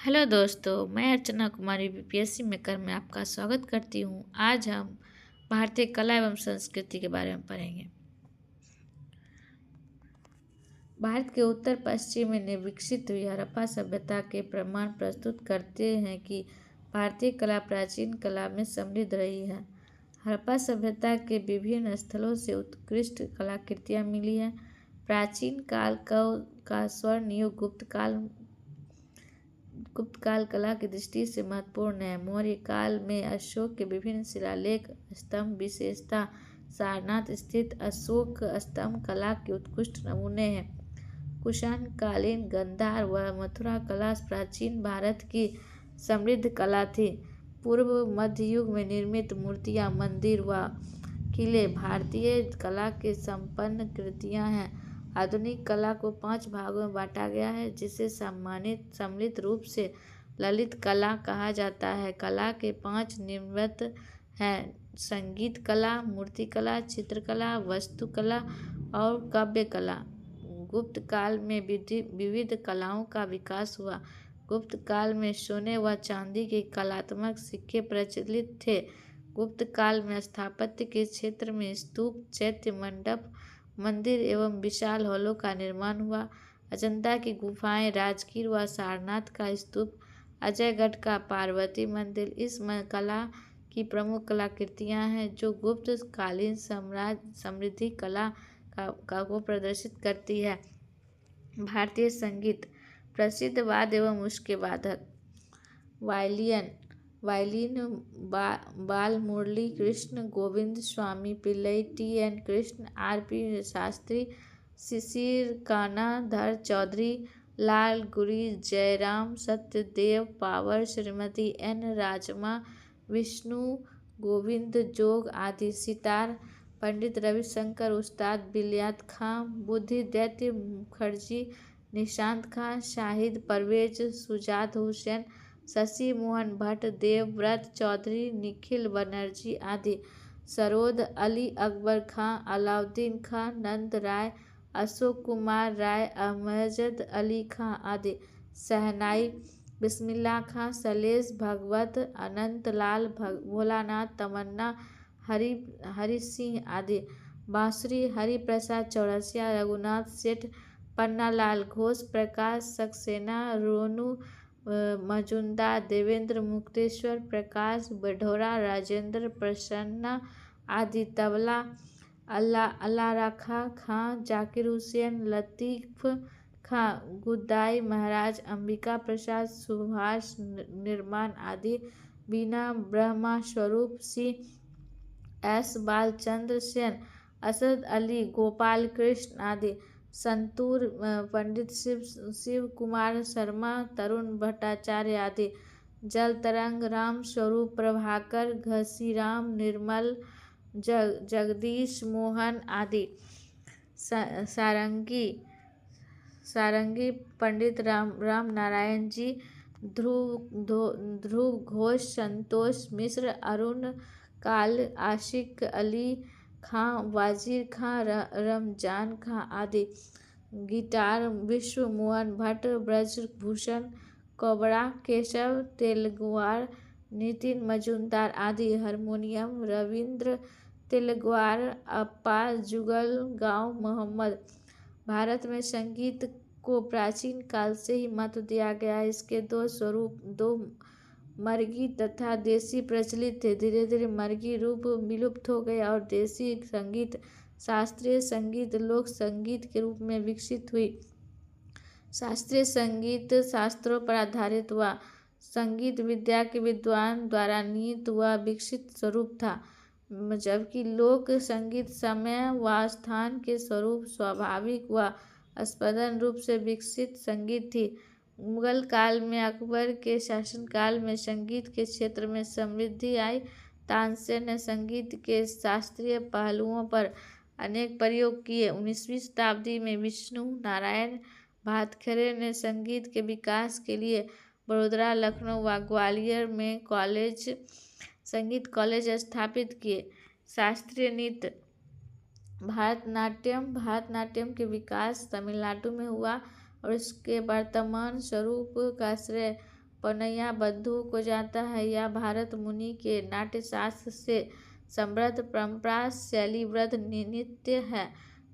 Hello दोस्तों, मैं Archana Kumari BPSC maker में आपका स्वागत करती हूँ। आज हम भारतीय कला एवं संस्कृति के बारे में पढ़ेंगे। भारत के उत्तर पश्चिम में विकसित हुई हड़प्पा सभ्यता के प्रमाण प्रस्तुत करते हैं कि भारतीय कला प्राचीन कला में समृद्ध रही है। हड़प्पा सभ्यता के विभिन्न स्थलों से उत्कृष्ट कलाकृतियाँ मिली हैं। प्राचीन काल का स्वर्ण युग गुप्त काल कला की दृष्टि से महत्वपूर्ण है। मौर्य काल में अशोक के विभिन्न शिलालेख स्तंभ विशेषतः सारनाथ स्थित अशोक स्तंभ कला के उत्कृष्ट नमूने हैं। कुषाण कालीन गांधार व मथुरा कला प्राचीन भारत की समृद्ध कला थी। पूर्व मध्य युग में निर्मित मूर्तियां, मंदिर व किले भारतीय कला के संपन्न कृतियां हैं। आधुनिक कला को 5 भागों में बांटा गया है, जिसे सम्मिलित रूप से ललित कला कहा जाता है। कला के 5 निवृत्त हैं: संगीत कला, मूर्तिकला, चित्रकला, वास्तुकला और काव्य कला। गुप्त काल में विविध कलाओं का विकास हुआ। गुप्त काल में सोने व चांदी के कलात्मक सिक्के प्रचलित थे। गुप्त काल में स्थापत्य के क्षेत्र में स्तूप, चैत्य मंडप, मंदिर एवं विशाल हॉलों का निर्माण हुआ। अजंता की गुफाएं, राजगीर व सारनाथ का स्तूप, अजयगढ़ का पार्वती मंदिर इस कला की प्रमुख कलाकृतियां हैं, जो गुप्त कालीन समृद्धि कला को प्रदर्शित करती है। भारतीय संगीत। प्रसिद्ध वाद्य एवं उसके वादक: वायलिन बालमुरली कृष्ण, गोविंद स्वामी पिल्लई, टी.एन. कृष्ण, आर.पी. शास्त्री, शिशिर कानाधर चौधरी, लाल गुरी, जयराम सत्यदेव पावर, श्रीमती एन. राजमा, विष्णु गोविंद जोग आदि। सितार: पंडित रविशंकर, उस्ताद बिलायत खां, बुद्धि दैत्य मुखर्जी, निशांत खां, शाहिद परवेज, सुजात हुसैन, शशि मोहन भट्ट, देवव्रत चौधरी, निखिल बनर्जी आदि। सरोद अली, अकबर खां, अलाउद्दीन खां, नंद राय, अशोक कुमार राय, अमजद अली खां आदि। शहनाई: बिस्मिल्लाह खां, शैलेश भगवत, अनंत लाल, भोलानाथ, तमन्ना, हरि सिंह आदि। बांसुरी: हरि प्रसाद चौरसिया, रघुनाथ सेठ, पन्नालाल घोष, प्रकाश सक्सेना, रोनू मजुमदार, देवेंद्र मुक्तेश्वर, प्रकाश बढ़ौरा, राजेंद्र प्रसन्ना आदि। तबला: अल्लारखा खां, जाकिर हुसैन, लतीफ खां, गुदाई महाराज, अंबिका प्रसाद, सुभाष निर्माण आदि। बीना: ब्रह्मा स्वरूप सिंह, एस. बालचंद्र सेन, असद अली, गोपाल कृष्ण आदि। संतूर: पंडित शिव कुमार शर्मा, तरुण भट्टाचार्य आदि। जल तरंग: राम स्वरूप प्रभाकर, घसीराम निर्मल, जगदीश मोहन आदि। सारंगी: पंडित राम नारायण जी, ध्रुव घोष, संतोष मिश्र, अरुण काल, आशिक अली खां, वाजिर खां, रमजान खां आदि। गिटार: विश्व मोहन भट्ट, ब्रजभूषण कौबड़ा, केशव तेलगुआर, नितिन मजुमदार आदि। हारमोनियम: रविंद्र तेलगुआर, अप्पा जुगल गांव, मोहम्मद। भारत में संगीत को प्राचीन काल से ही महत्व दिया गया है। इसके 2 स्वरूप, 2 मर्गी तथा देसी प्रचलित थे। धीरे धीरे मर्गी रूप विलुप्त हो गए और देसी संगीत शास्त्रीय संगीत लोक संगीत के रूप में विकसित हुई। शास्त्रीय संगीत शास्त्रों पर आधारित हुआ। संगीत विद्या के विद्वान द्वारा नियत व विकसित स्वरूप था, जबकि लोक संगीत समय व स्थान के स्वरूप स्वाभाविक व स्पंदन रूप से विकसित संगीत थी। मुगल काल में अकबर के शासनकाल में संगीत के क्षेत्र में समृद्धि आई। तानसेन ने संगीत के शास्त्रीय पहलुओं पर अनेक प्रयोग किए। 19वीं शताब्दी में विष्णु नारायण भातखरे ने संगीत के विकास के लिए बड़ौदा, लखनऊ व ग्वालियर में संगीत कॉलेज स्थापित किए। शास्त्रीय नृत्य: भारतनाट्यम के विकास तमिलनाडु में हुआ और इसके वर्तमान स्वरूप का श्रेय पौनैया बंधुओं को जाता है। यह भारत मुनि के नाट्यशास्त्र से समृद्ध परंपरा शैलीबद्ध नृत्य है।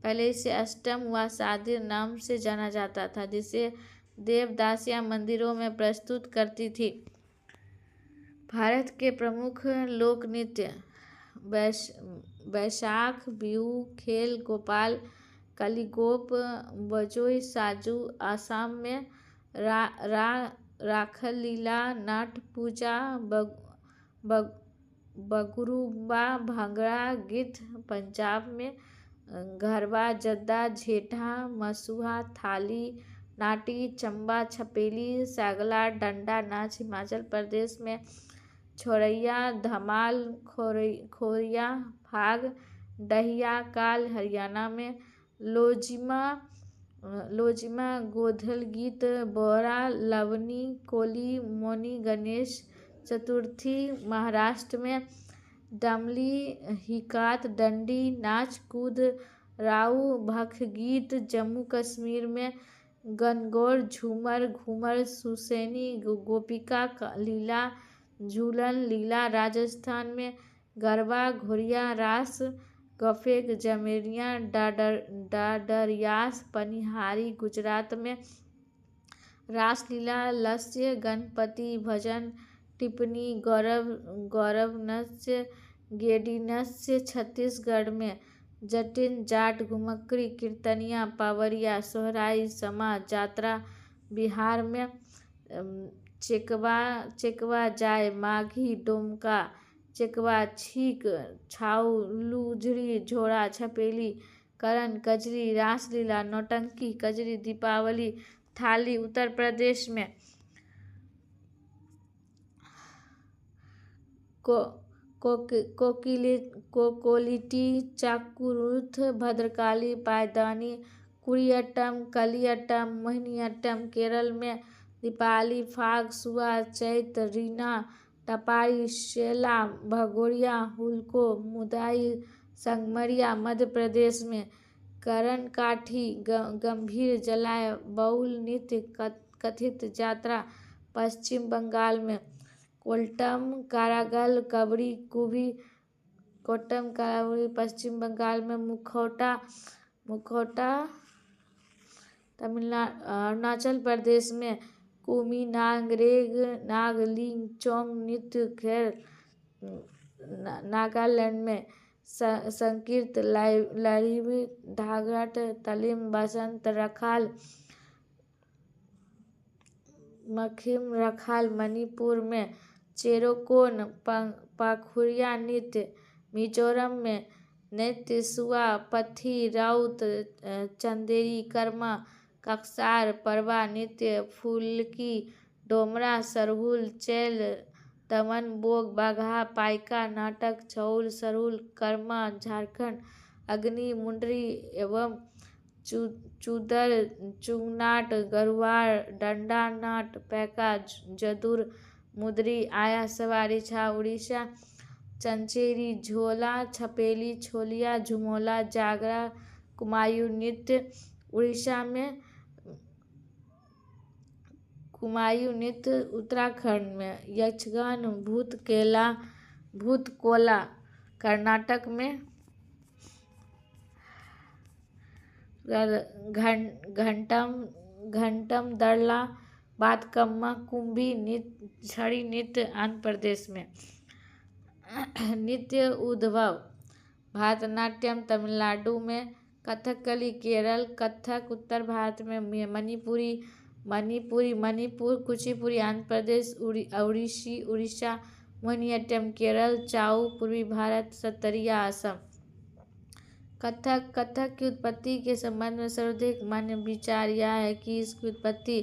पहले इसे अष्टम व सादिर नाम से जाना जाता था, जिसे देवदासियां मंदिरों में प्रस्तुत करती थी। भारत के प्रमुख लोक नृत्य बैशाख बिहू, खेल गोपाल, कलिगोप, बजोई साजू, असम में राखलीला, नाट पूजा, बगुरुम्बा, भांगड़ा गीत, पंजाब में गरबा, जद्दा, जेठा, मसुआ, थाली, नाटी, चंबा, छपेली, सगला, डंडा नाच, हिमाचल प्रदेश में छोरैया, धमाल, खोरिया, फाग, डहिया काल, हरियाणा में लोजिमा, गोधल गीत, बोरा, लवनी, कोली, मोनी, गणेश चतुर्थी, महाराष्ट्र में डमली, हिकात, डंडी नाच, कूद, राऊ, भख गीत, जम्मू कश्मीर में गणगौर, झूमर, घूमर, सुसैनी, गोपिका लीला, झूलन लीला, राजस्थान में गरबा, घोड़िया रास, गफेक, जमेरिया, डाडरियास, पनिहारी, गुजरात में रासलीला, लस्य, गणपति भजन, टिप्पणी, गौरव नृत्य, गेडी नृत्य, छत्तीसगढ़ में जटिन, जाट, घुमक्कड़ी, कीर्तनिया, पावरिया, सोहराई, समा, जात्रा, बिहार में चेकवा जाय, माघी, डोमका, चेकवा, छीक, छाऊ, लुझड़ी, झोड़ा, छपेली, करण, कजरी, रासलीला, नौटंकी, कजरी, दीपावली, थाली। उत्तर प्रदेश में कोकोलिटी, चाकुरुथ, भद्रकाली, पायदानी, कुड़ियट्टम, कलियट्टम, मोहिनीअट्टम। केरल में दीपावली, फाग, सुआ, चैत, रीना, टपारी, शेला, भगोरिया, हुलको, मुदाई, संगमरिया। मध्य प्रदेश में करण-काठी, गंभीर, जलाय, बाउल नृत्य, कथित जात्रा। पश्चिम बंगाल में कोल्टम, कारागल, कबड़ी, कुबी, कोट्टम, कारावली। पश्चिम बंगाल में मुखौटा। अरुणाचल प्रदेश में कुमी, नागरेग, नागलिंग, चोंग नृत्य। खैर नागालैंड में संकीर्त, लरिब, ढागट, तलिम, बसंत रखाल, मखिम रखाल। मणिपुर में चेरोकोन, पाखुरिया नृत्य। मिजोरम में नृत्य, सुआ, पथी, राउत, चंदेरी, कर्मा, कक्सार, परवा नृत्य, फुल्की, डोमरा, सरहुल, चैल, दमन, बोग, बाघा, पाइका नाटक, छौल, सरहुल, कर्मा। झारखंड अग्नि, मुंडरी एवं चूदर, चुंगनाट, गरुवार, डंडा नाट, पैका, जदुर, मुदरी, आया सवारी, छा। उड़ीसा चंचेरी, झोला, छपेली, छोलिया, झुमोला, जागरा, कुमायूं नृत्य। उड़ीसा में कुमायूं नृत्य। उत्तराखंड में यक्षगान, भूतकोला। कर्नाटक में घंटम, दड़ला, बातकम्मा, कुंभी नृत्य, छड़ी नृत्य। आंध्र प्रदेश में नृत्य उद्भव भरतनाट्यम, तमिलनाडु में कथकली, केरल कथक, उत्तर भारत में मणिपुर, कुचिपुड़ी। आंध्र प्रदेश ओडिसी, उड़ीसा मोहिनीअट्टम, केरल चाऊ, पूर्वी भारत सत्तरिया, असम। कथक की उत्पत्ति के संबंध में सर्वाधिक मान्य विचार यह है कि इसकी उत्पत्ति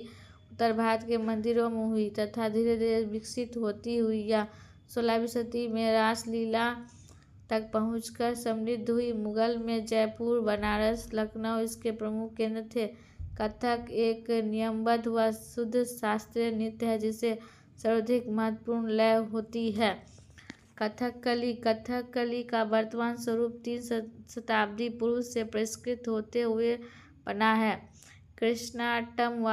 उत्तर भारत के मंदिरों में हुई तथा धीरे धीरे विकसित होती हुई यह 16वीं सदी में रासलीला तक पहुंचकर समृद्ध हुई। मुगल में जयपुर, बनारस, लखनऊ इसके प्रमुख केंद्र थे। कथक एक नियमबद्ध व शुद्ध शास्त्रीय नृत्य है जिसे सर्वाधिक महत्वपूर्ण लय होती है। कथकली का वर्तमान स्वरूप 3 शताब्दी पूर्व से परिष्कृत होते हुए बना है। कृष्णाटम व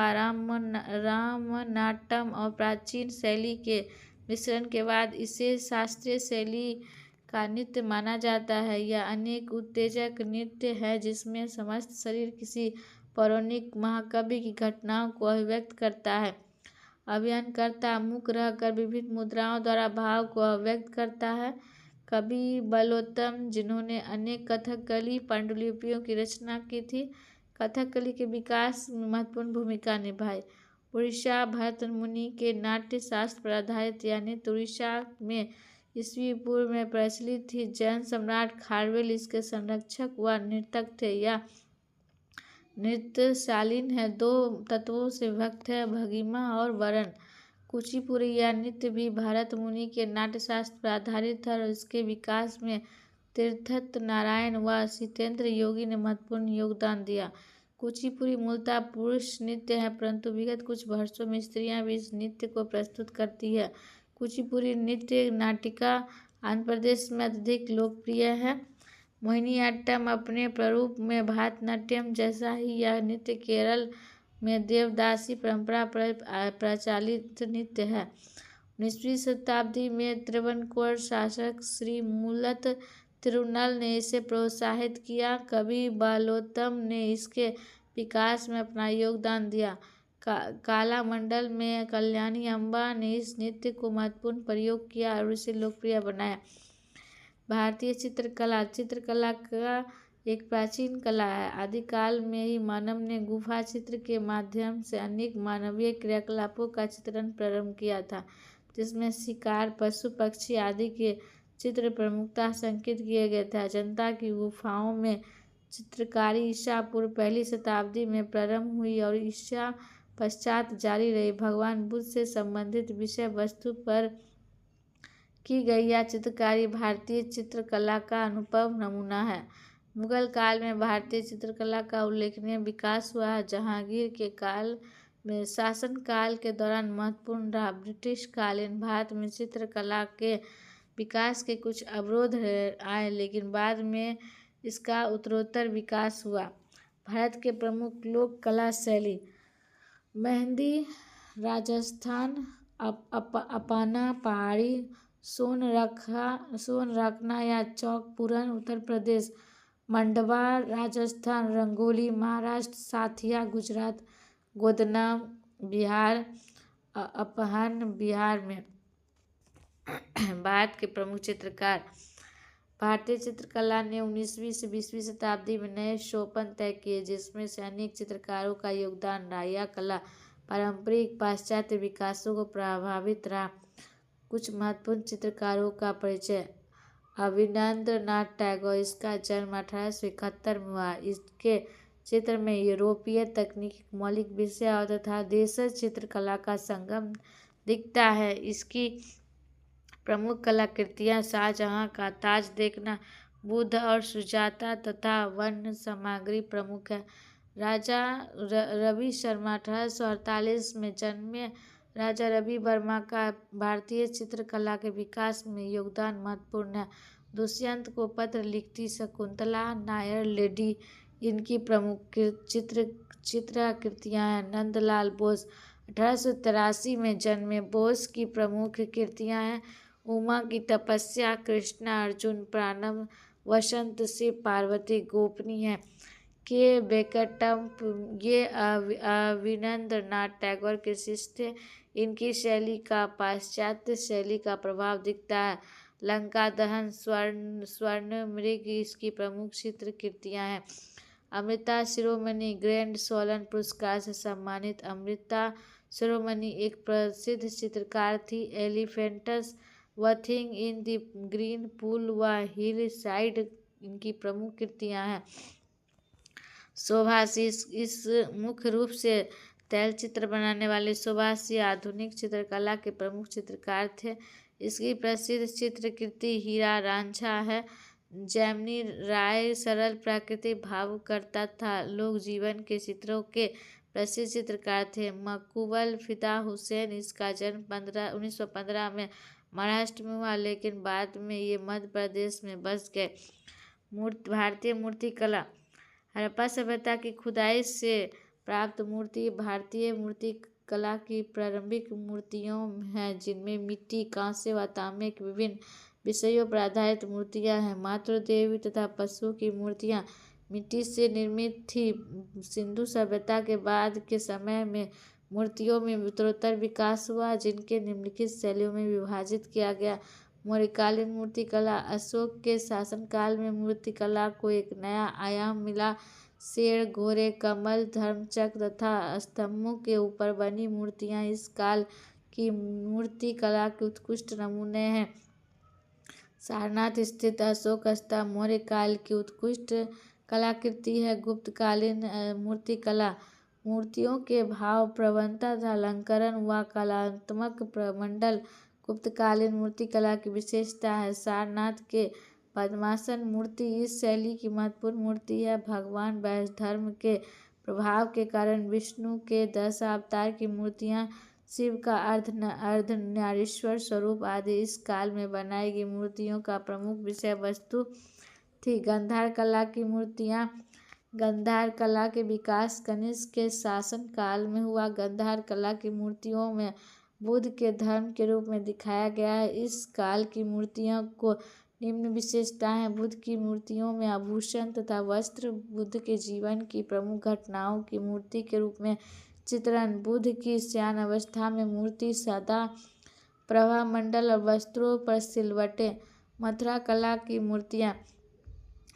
रामनाटम और प्राचीन शैली के मिश्रण के बाद इसे शास्त्रीय शैली का नृत्य माना जाता है। यह अनेक उत्तेजक नृत्य है जिसमें समस्त शरीर किसी पौराणिक महाकाव्य की घटनाओं को अभिव्यक्त करता है। अभिनयकर्ता मुख रहकर विभिन्न मुद्राओं द्वारा भाव को अभिव्यक्त करता है। कवि बलोत्तम, जिन्होंने अनेक कथकली पांडुलिपियों की रचना की थी, कथकली के विकास में महत्वपूर्ण भूमिका निभाई। उड़ीसा भरत मुनि के नाट्य शास्त्र पर आधारित यह नृत्य उड़ीसा में ईस्वी पूर्व में प्रचलित थी। जैन सम्राट खारवेल इसके संरक्षक व नर्तक थे। यह नृत्य शालीन है, दो तत्वों से विभक्त है, भंगिमा और वरण। कुचिपुड़ी यह नृत्य भी भरत मुनि के नाट्यशास्त्र पर आधारित है और इसके विकास में तीर्थथ नारायण व सितेंद्र योगी ने महत्वपूर्ण योगदान दिया। कुचिपुड़ी मूलतः पुरुष नृत्य है, परंतु विगत कुछ वर्षों में स्त्रियां भी इस नृत्य को प्रस्तुत करती है। कुचिपुड़ी नृत्य नाटिका आंध्र प्रदेश में अत्यधिक लोकप्रिय है। मोहिनीअट्टम अपने प्रारूप में भारतनाट्यम जैसा ही यह नृत्य केरल में देवदासी परंपरा पर प्रचलित नृत्य है। 19वीं शताब्दी में त्रावणकोर शासक श्री मूलत तिरुनल ने इसे प्रोत्साहित किया। कवि बालोत्तम ने इसके विकास में अपना योगदान दिया। कालामंडल में कल्याणी अम्बा ने इस नृत्य को महत्वपूर्ण प्रयोग किया और इसे लोकप्रिय बनाया। भारतीय चित्रकला चित्रकला का एक प्राचीन कला है। आदिकाल में ही मानव ने गुफा चित्र के माध्यम से अनेक मानवीय क्रियाकलापों का चित्रण प्रारंभ किया था, जिसमें शिकार, पशु पक्षी आदि के चित्र प्रमुखतः संकित किए गए थे। अजंता की गुफाओं में चित्रकारी ईसा पूर्व पहली शताब्दी में प्रारंभ हुई और ईसा पश्चात जारी रही। भगवान बुद्ध से संबंधित विषय वस्तु पर की गई यह चित्रकारी भारतीय चित्रकला का अनुपम नमूना है। मुगल काल में भारतीय चित्रकला का उल्लेखनीय विकास हुआ है। जहांगीर के काल में शासनकाल के दौरान महत्वपूर्ण रहा। ब्रिटिश कालीन भारत में चित्रकला के विकास के कुछ अवरोध आए, लेकिन बाद में इसका उत्तरोत्तर विकास हुआ। भारत के प्रमुख लोक कला शैली मेहंदी राजस्थान, अपाना पहाड़ी, सोनरखना या चौक पूरन उत्तर प्रदेश, मंडवा राजस्थान, रंगोली महाराष्ट्र, साथिया गुजरात, गोदना बिहार, अपहन बिहार में। भारत के प्रमुख चित्रकार भारतीय चित्रकला ने 19वीं से 20वीं शताब्दी में नए सोपान तय किए, जिसमें से अनेक चित्रकारों का योगदान रहा। यह कला पारंपरिक पाश्चात्य विकासों को प्रभावित रहा। कुछ महत्वपूर्ण चित्रकारों का परिचय अवनींद्रनाथ टैगोर, इसका जन्म 1871 में हुआ। इसके चित्र में यूरोपीय तकनीकी मौलिक विषय और तथा देशज चित्रकला का संगम दिखता है। इसकी प्रमुख कलाकृतियाँ शाहजहाँ का ताज देखना, बुद्ध और सुजाता तथा वन्य सामग्री प्रमुख है। राजा रवि शर्मा 1848 में जन्मे। राजा रवि वर्मा का भारतीय चित्रकला के विकास में योगदान महत्वपूर्ण है। दुष्यंत को पत्र लिखती शकुंतला नायर लेडी इनकी प्रमुख चित्रकृतियाँ हैं। नंदलाल बोस 1883 में जन्मे। बोस की प्रमुख कृतियाँ हैं उमा की तपस्या, कृष्णा अर्जुन, प्राणम, वसंत से पार्वती, गोपनी है। के वेंकटम ये अवनींद्रनाथ टैगोर के शिष्य थे। इनकी शैली का पाश्चात्य शैली का प्रभाव दिखता है। लंका दहन, स्वर्ण मृग इसकी प्रमुख चित्रकृतियाँ हैं। अमृता शिरोमणि ग्रैंड सोलन पुरस्कार से सम्मानित। अमृता शिरोमणि एक प्रसिद्ध चित्रकार थी। एलिफेंटस वथिंग इन द ग्रीन पूल व हिल साइड इनकी प्रमुख कृतियाँ हैं। सुभाष इस मुख्य रूप से तैलचित्र बनाने वाले सुभाष आधुनिक चित्रकला के प्रमुख चित्रकार थे। इसकी प्रसिद्ध चित्रकृति हीरा रांझा है। जैमिनी राय सरल प्राकृतिक भाव करता था। लोक जीवन के चित्रों के प्रसिद्ध चित्रकार थे। मकबूल फिदा हुसैन, इसका जन्म 1915 में महाराष्ट्र में हुआ, लेकिन बाद में ये मध्य प्रदेश में बस गए। भारतीय मूर्तिकला हड़प्पा सभ्यता की खुदाई से प्राप्त मूर्ति भारतीय मूर्तिकला की प्रारंभिक मूर्तियों हैं, जिनमें मिट्टी, कांस्य व तांबे के विभिन्न विषयों पर आधारित मूर्तियां हैं। मातृ देवी तथा पशुओं की मूर्तियां मिट्टी से निर्मित थी। सिंधु सभ्यता के बाद के समय में मूर्तियों में उत्तरोत्तर विकास हुआ, जिनके निम्नलिखित शैलियों में विभाजित किया गया। मौर्यकालीन मूर्तिकला। अशोक के शासनकाल में मूर्तिकला को एक नया आयाम मिला। शेर, घोड़े, कमल, धर्मचक्र तथा स्तंभों के ऊपर बनी मूर्तियां इस काल की मूर्तिकला के उत्कृष्ट नमूने हैं। सारनाथ स्थित अशोक स्तंभ मौर्य काल की उत्कृष्ट कलाकृति है। गुप्तकालीन मूर्तिकला। मूर्तियों के भाव, प्रबंधन तथा अलंकरण व कलात्मक मंडल गुप्तकालीन मूर्तिकला की विशेषता है। सारनाथ के पद्मासन मूर्ति इस शैली की महत्वपूर्ण मूर्ति है। भगवान वैष्णव धर्म के प्रभाव के कारण विष्णु के 10 अवतार की मूर्तियां, शिव का अर्धनारीश्वर स्वरूप आदि इस काल में बनाई गई मूर्तियों का प्रमुख विषय वस्तु थी। गांधार कला की मूर्तियां। गांधार कला के विकास कनिष्क के शासन काल में हुआ। गांधार कला की मूर्तियों में बुद्ध के धर्म के रूप में दिखाया गया है। इस काल की मूर्तियों को निम्न विशेषताएं हैं। बुद्ध की मूर्तियों में आभूषण तथा वस्त्र, बुद्ध के जीवन की प्रमुख घटनाओं की मूर्ति के रूप में चित्रण, बुद्ध की शयन अवस्था में मूर्ति, सदा प्रभा मंडल और वस्त्रों पर सिलवटें। मथुरा कला की मूर्तियां।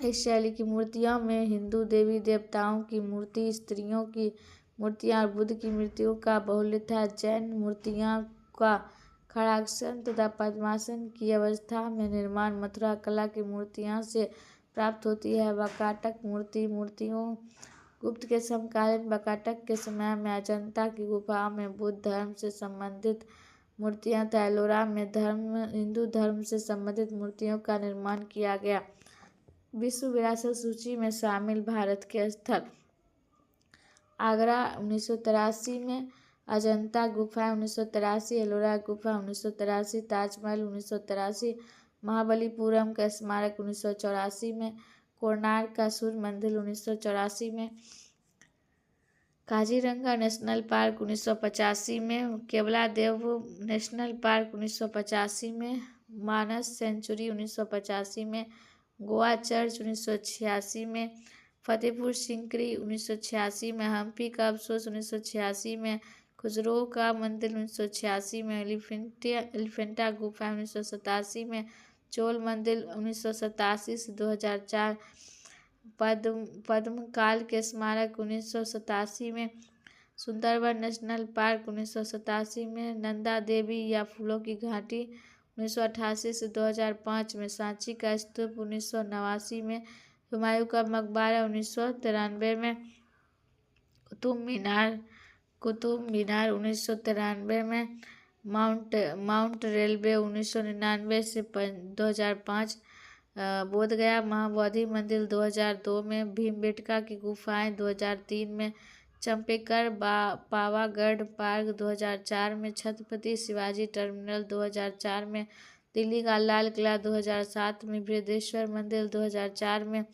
इस शैली की मूर्तियों में हिंदू देवी देवताओं की मूर्ति, स्त्रियों की मूर्तियां और बुद्ध की मूर्तियों का बहुल्य था। जैन मूर्तियों का खड़ासन तथा पद्मासन की अवस्था में निर्माण मथुरा कला की मूर्तियों से प्राप्त होती है। वाकाटक मूर्ति। मूर्तियों। गुप्त के समकालीन वाकाटक के समय में अजंता की गुफाओं में बुद्ध धर्म से संबंधित मूर्तियां तथा एलोरा में हिंदू धर्म से संबंधित मूर्तियों का निर्माण किया गया। विश्व विरासत सूची में शामिल भारत के स्थल। आगरा 1983 में, अजंता गुफा 1983, एलोरा गुफा 1983, ताजमहल 1983, महाबलीपुरम का स्मारक 1984 में, कोणार्क का सूर्य मंदिर 1984 में, काजीरंगा नेशनल पार्क 1985 में, केवलादेव नेशनल पार्क 1985 में, मानस सेंचुरी 1985 में, गोवा चर्च 1986 में, फतेहपुर सिकरी 1986 में, हम्पी का अफसोस 1986 में, खजुराहो का मंदिर 1986 में, एलिफेंटा गुफा 1987 में, चोल मंदिर 1987 से 2004, पद्म काल के स्मारक 1987 में, सुंदरबन नेशनल पार्क 1987 में, नंदा देवी या फूलों की घाटी 1988 से 2005 में, सांची का स्तूप 1989 में, हुमायूं का मकबरा 1993 में, कुतुब मीनार 1993 में, माउंट रेलवे 1999 से 2005, बोधगया महाबोधि मंदिर 2002 में, भीमबेटका की गुफाएं 2003 में, चंपेकर पावागढ़ पार्क 2004 में, छत्रपति शिवाजी टर्मिनल 2004 में, दिल्ली का लाल किला 2007 में, बृहदेश्वर मंदिर 2004 में,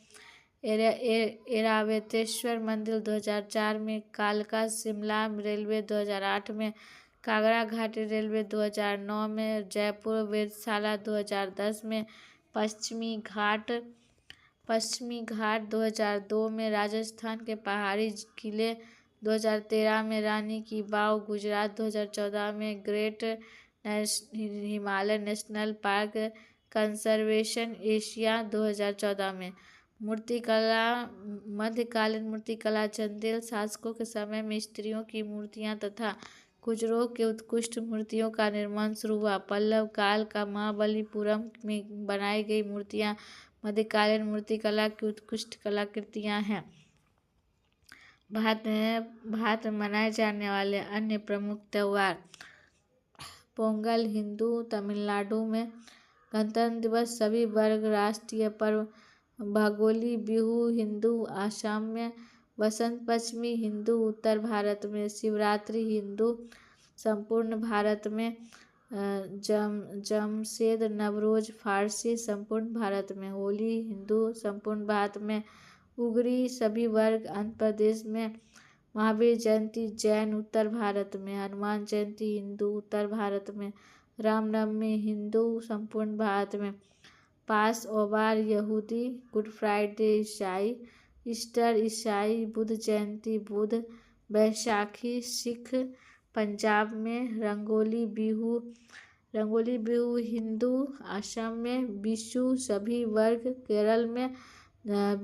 ऐरावतेश्वर मंदिर 2004 में, कालका शिमला रेलवे 2008 में, कागड़ा घाटी रेलवे 2009 में, जयपुर वेधशाला 2010 में, पश्चिमी घाट 2002 में, राजस्थान के पहाड़ी किले 2013 में, रानी की वाव गुजरात 2014 में, great Himalaya national park conservation Asia 2014 में। मूर्तिकला। मध्यकालीन मूर्तिकला। चंदेल शासकों के समय में स्त्रियों की मूर्तियां तथा खजुराहो के उत्कृष्ट मूर्तियों का निर्माण शुरू हुआ। पल्लव काल का महाबलीपुरम में बनाई गई मूर्तियां मध्यकालीन मूर्तिकला की उत्कृष्ट कलाकृतियां हैं। भारत में मनाए जाने वाले अन्य प्रमुख त्योहार। पोंगल हिंदू। तमिलनाडु में गणतंत्र दिवस सभी वर्ग राष्ट्रीय पर्व। भगोली बिहू हिंदू। आसाम में वसंत पंचमी हिंदू। उत्तर भारत में शिवरात्रि हिंदू। संपूर्ण भारत में जमशेद नवरोज फारसी। संपूर्ण भारत में होली हिंदू। संपूर्ण भारत में उगरी सभी वर्ग। आंध्र प्रदेश में महावीर जयंती जैन उत्तर भारत में, हनुमान जयंती हिंदू उत्तर भारत में, रामनवमी हिंदू संपूर्ण भारत में, पास ओवर यहूदी, गुड फ्राइडे ईसाई, ईस्टर ईसाई, बुद्ध जयंती बुद्ध, बैसाखी सिख पंजाब में, रंगोली बिहू हिंदू असम में, विशु सभी वर्ग केरल में,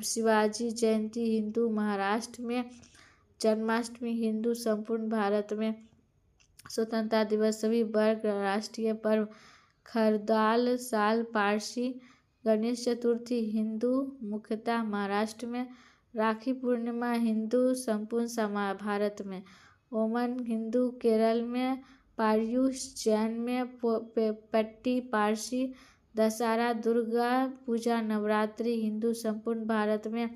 शिवाजी जयंती हिंदू महाराष्ट्र में, जन्माष्टमी हिंदू संपूर्ण भारत में, स्वतंत्रता दिवस सभी वर्ग राष्ट्रीय पर्व, खरदाल साल पारसी, गणेश चतुर्थी हिंदू मुख्यतः महाराष्ट्र में, राखी पूर्णिमा हिंदू संपूर्ण भारत में, ओमन हिंदू केरल में, पार्युष जैन में, पट्टी पारसी, दशहरा दुर्गा पूजा नवरात्रि हिंदू संपूर्ण भारत में,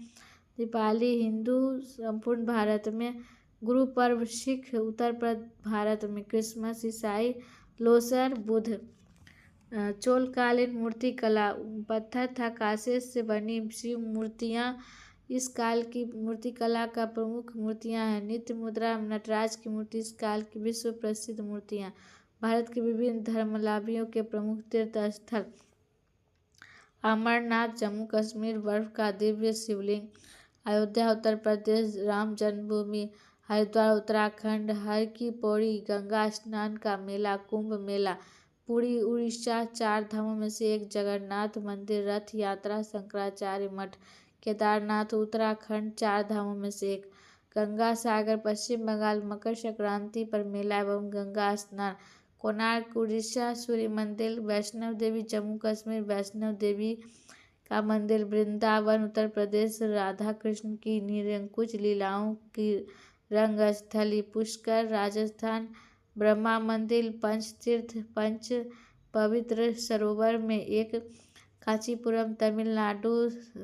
दीपावली हिंदू संपूर्ण भारत में, गुरु पर्व सिख उत्तर भारत में, क्रिसमस ईसाई, लोसर बुद्ध। चोलकालीन मूर्ति कला, पत्थर थकासे से बनी शिव मूर्तियाँ इस काल की मूर्ति कला का प्रमुख मूर्तियाँ हैं। नित्य मुद्रा नटराज की मूर्ति इस काल की विश्व प्रसिद्ध मूर्तियाँ। भारत के विभिन्न धर्मावलंबियों के प्रमुख तीर्थ स्थल, अमरनाथ जम्मू कश्मीर बर्फ का दिव्य शिवलिंग, अयोध्या उत्तर प्रदेश राम जन्मभूमि, हरिद्वार उत्तराखंड हर की पौड़ी गंगा स्नान का मेला कुंभ मेला, पुरी उड़ीसा चार धामों में से एक जगन्नाथ मंदिर रथ यात्रा, शंकराचार्य मठ, केदारनाथ उत्तराखंड चार धामों में से एक, गंगा सागर पश्चिम बंगाल मकर संक्रांति पर मेला एवं गंगा स्नान, कोणार्क उड़ीसा सूर्य मंदिर, वैष्णव देवी जम्मू कश्मीर वैष्णव देवी का मंदिर, वृंदावन उत्तर प्रदेश राधा कृष्ण की निरंकुश लीलाओं की रंगस्थली, पुष्कर राजस्थान ब्रह्मा मंदिर, पंचतीर्थ पंच पवित्र सरोवर में एक, कांचीपुरम तमिलनाडु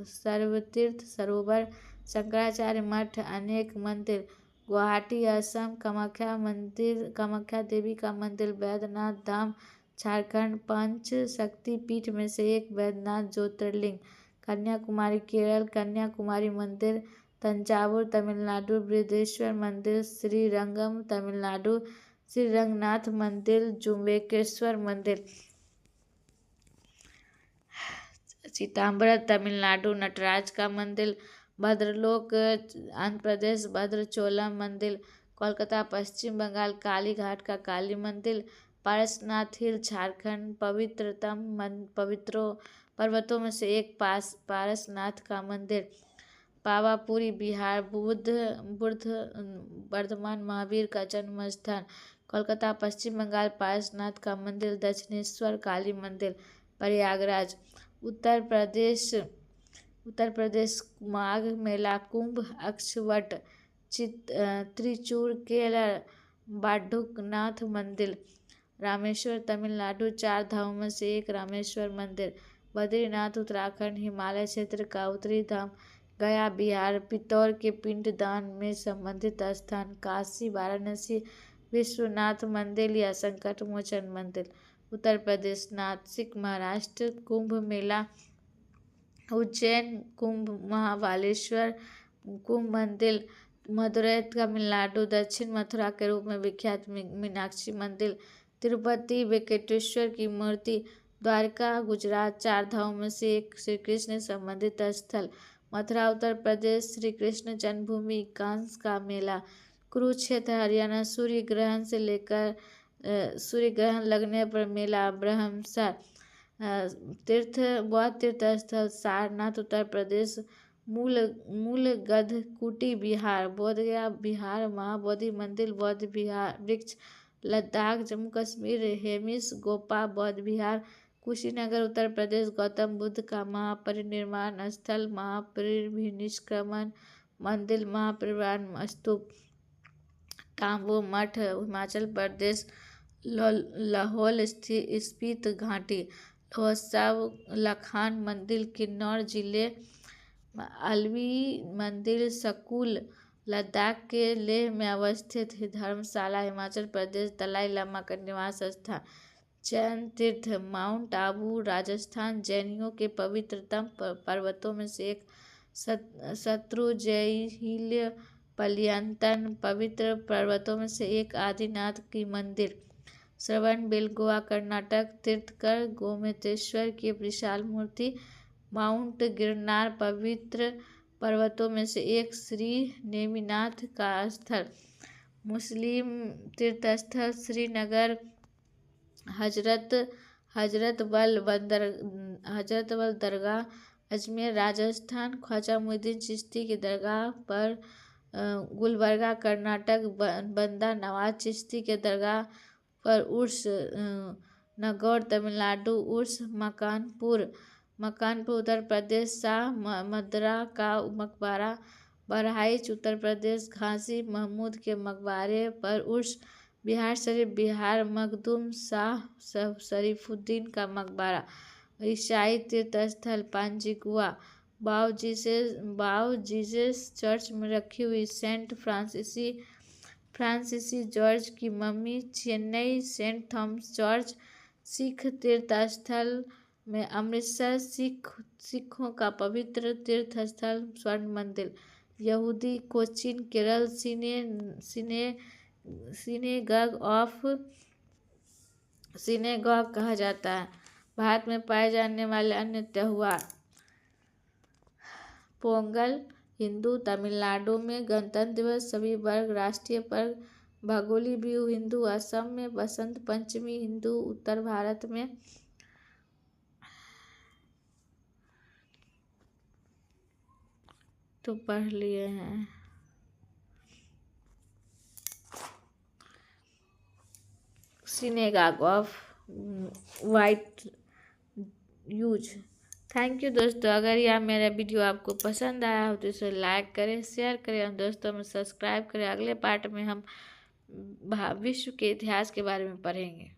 सर्वतीर्थ सरोवर, शंकराचार्य मठ अनेक मंदिर, गुवाहाटी असम कामाख्या देवी का मंदिर, बैद्यनाथ धाम झारखंड पंच शक्ति पीठ में से एक, बैद्यनाथ ज्योतिर्लिंग, कन्याकुमारी केरल कन्याकुमारी मंदिर, तंजावुर तमिलनाडु बृहदेश्वर मंदिर, श्रीरंगम तमिलनाडु श्रीरंगनाथ मंदिर, जुम्बेश्वर मंदिर, सीताम्बर तमिलनाडु नटराज का मंदिर, भद्रलोक आंध्र प्रदेश भद्रचोलम मंदिर, कोलकाता पश्चिम बंगाल काली घाट का काली मंदिर, पारसनाथ हिल झारखंड पर्वतों में से एक पारसनाथ का मंदिर, पावापुरी बिहार बुद्ध वर्धमान महावीर का जन्म स्थान, कोलकाता पश्चिम बंगाल पारसनाथ का मंदिर, दक्षिणेश्वर काली मंदिर, प्रयागराज उत्तर प्रदेश माघ मेला कुंभ अक्षवट, त्रिचूर केरल बाढ़ुकनाथ मंदिर, रामेश्वर तमिलनाडु चार धामों में से एक, रामेश्वर मंदिर, बद्रीनाथ उत्तराखंड हिमालय क्षेत्र का उत्तरी धाम, गया बिहार पितौर के पिंडदान में संबंधित स्थान, काशी वाराणसी विश्वनाथ मंदिर या संकट मोचन मंदिर, उत्तर प्रदेश नासिक महाराष्ट्र कुंभ मेला, उज्जैन कुंभ महाबालेश्वर कुंभ मंदिर, मदुरै तमिलनाडु दक्षिण मथुरा के रूप में विख्यात मीनाक्षी मंदिर, तिरुपति वेंकटेश्वर की मूर्ति, द्वारका गुजरात चार धामों में से एक, श्री कृष्ण संबंधित स्थल, मथुरा उत्तर प्रदेश श्री कृष्ण जन्मभूमि, कंस का मेला, कुरुक्षेत्र हरियाणा सूर्य ग्रहण लगने पर मेला, ब्रह्मसर बौद्ध तीर्थ स्थल, सारनाथ उत्तर प्रदेश, मूल गध कुटी बिहार, बोधगया बिहार महाबोधि मंदिर बौद्ध विहार वृक्ष, लद्दाख जम्मू कश्मीर हेमिस गोपा बौद्ध विहार, कुशीनगर उत्तर प्रदेश गौतम बुद्ध का महापरिनिर्वाण स्थल, महापरिनिष्क्रमण मंदिर, महापरिनिर्वाण स्तूप, टाम्बो मठ हिमाचल प्रदेश, लाहौल स्पीति घाटी, लोहत्सव लखान मंदिर किन्नौर जिले, अलवी मंदिर सकूल लद्दाख के लेह में अवस्थित, धर्मशाला हिमाचल प्रदेश, दलाई लामा का निवास स्थान, जैन तीर्थ माउंट आबू राजस्थान जैनियों के पवित्रतम पर्वतों में से एक, शत्रुंजयिल पलियंतन पवित्र पर्वतों में से एक, आदिनाथ की मंदिर, श्रवणबेलगोवा कर्नाटक, तीर्थकर गोमतेश्वर की विशाल मूर्ति, माउंट गिरनार पवित्र पर्वतों में से एक, श्री नेमिनाथ का स्थल, मुस्लिम तीर्थस्थल श्रीनगर, हजरत बल दरगाह अजमेर राजस्थान, ख्वाजा मुइनुद्दीन चिश्ती की दरगाह पर गुलबर्गा कर्नाटक, बंदा नवाज चिश्ती के दरगाह पर उर्स, नागौर तमिलनाडु, उर्स मकानपुर उत्तर प्रदेश, शाह मदरा का मकबरा बहराइच उत्तर प्रदेश, घासी महमूद के मकबरे पर उर्स, बिहार शरीफ बिहार, मखदूम शाह शरीफुद्दीन का मकबरा, ईसाई तीर्थस्थल पांजिगुआ, बाओ जीसस चर्च में रखी हुई सेंट फ्रांसीसी जॉर्ज की मम्मी, Chennai Saint Thomas church, Sikh तीर्थस्थल में अमृतसर सिखों का पवित्र तीर्थस्थल स्वर्ण मंदिर, यहूदी कोचीन केरल सिनेगॉग कहा जाता है। भारत में पाए जाने वाले अन्य त्योहार, पोंगल हिंदू, तमिलनाडु में गणतंत्र दिवस सभी वर्ग राष्ट्रीय पर्व, भगोली बिहू हिंदू, असम में बसंत पंचमी हिंदू, उत्तर भारत में तो पढ़ लिए हैं। Synagogue of white use. Thank you दोस्तों, अगर यह मेरा वीडियो आपको पसंद आया हो तो इसे लाइक करें, शेयर करें और दोस्तों में सब्सक्राइब करें। अगले पार्ट में हम विश्व के इतिहास के बारे में पढ़ेंगे।